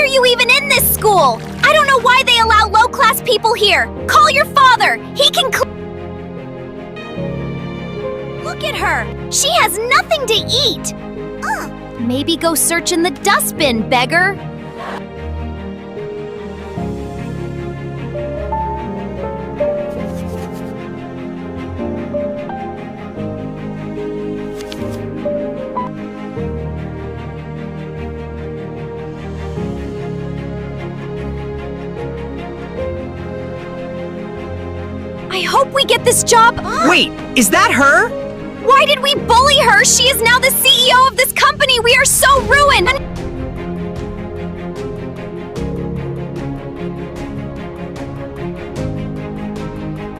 are you even in this school? I don't know why they allow low-class people here. Call your father. He can Look at her. She has nothing to eat. Maybe go search in the dustbin, beggar. I hope we get this job. Wait, is that her? Why did we bully her? She is now the CEO of this company. We are so ruined.